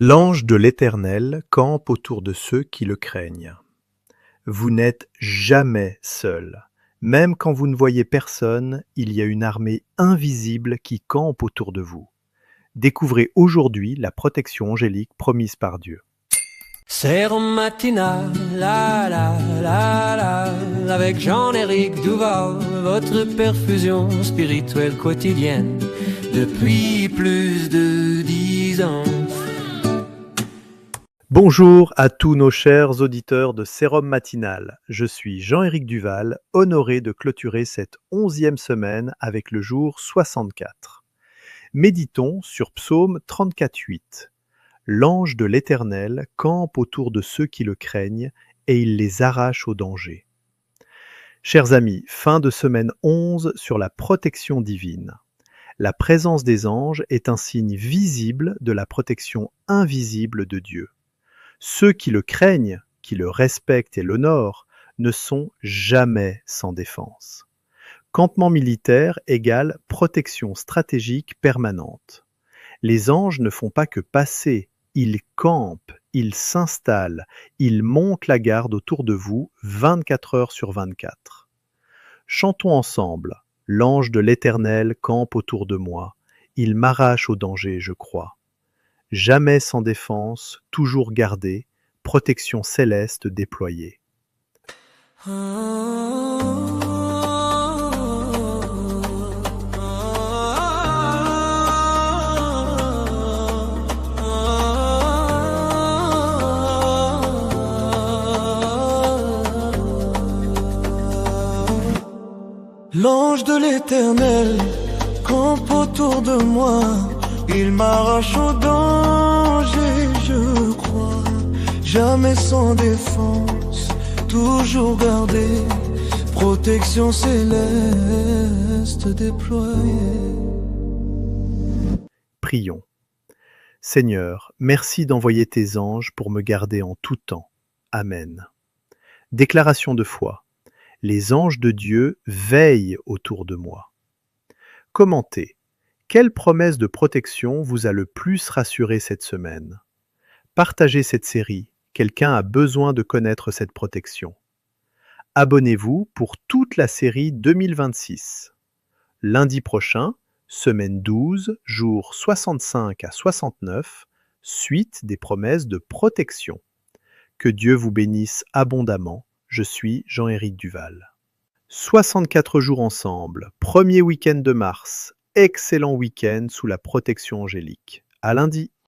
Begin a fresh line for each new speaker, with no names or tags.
L'ange de l'Éternel campe autour de ceux qui le craignent. Vous n'êtes jamais seul. Même quand vous ne voyez personne, il y a une armée invisible qui campe autour de vous. Découvrez aujourd'hui la protection angélique promise par Dieu.
Sérum matinal, la la la la, avec Jean-Éric Duval, votre perfusion spirituelle quotidienne depuis plus de 10 ans.
Bonjour à tous nos chers auditeurs de Sérum Matinal. Je suis Jean-Éric Duval, honoré de clôturer cette 11e semaine avec le jour 64. Méditons sur Psaume 34,8. L'ange de l'Éternel campe autour de ceux qui le craignent et il les arrache au danger. Chers amis, fin de semaine 11 sur la protection divine. La présence des anges est un signe visible de la protection invisible de Dieu. Ceux qui le craignent, qui le respectent et l'honorent, ne sont jamais sans défense. Campement militaire égale protection stratégique permanente. Les anges ne font pas que passer, ils campent, ils s'installent, ils montent la garde autour de vous 24 heures sur 24. Chantons ensemble. L'ange de l'Éternel campe autour de moi. Il m'arrache au danger, je crois. Jamais sans défense, toujours gardé, protection céleste déployée.
L'ange de l'Éternel campe autour de moi, il m'arrache au danger, je crois. Jamais sans défense, toujours gardé, protection céleste déployée.
Prions. Seigneur, merci d'envoyer tes anges pour me garder en tout temps. Amen. Déclaration de foi. Les anges de Dieu veillent autour de moi. Commentez. Quelle promesse de protection vous a le plus rassuré cette semaine? Partagez cette série. Quelqu'un a besoin de connaître cette protection. Abonnez-vous pour toute la série 2026. Lundi prochain, semaine 12, jours 65 à 69, suite des promesses de protection. Que Dieu vous bénisse abondamment. Je suis Jean-Éric Duval. 64 jours ensemble, premier week-end de mars. Excellent week-end sous la protection angélique. À lundi.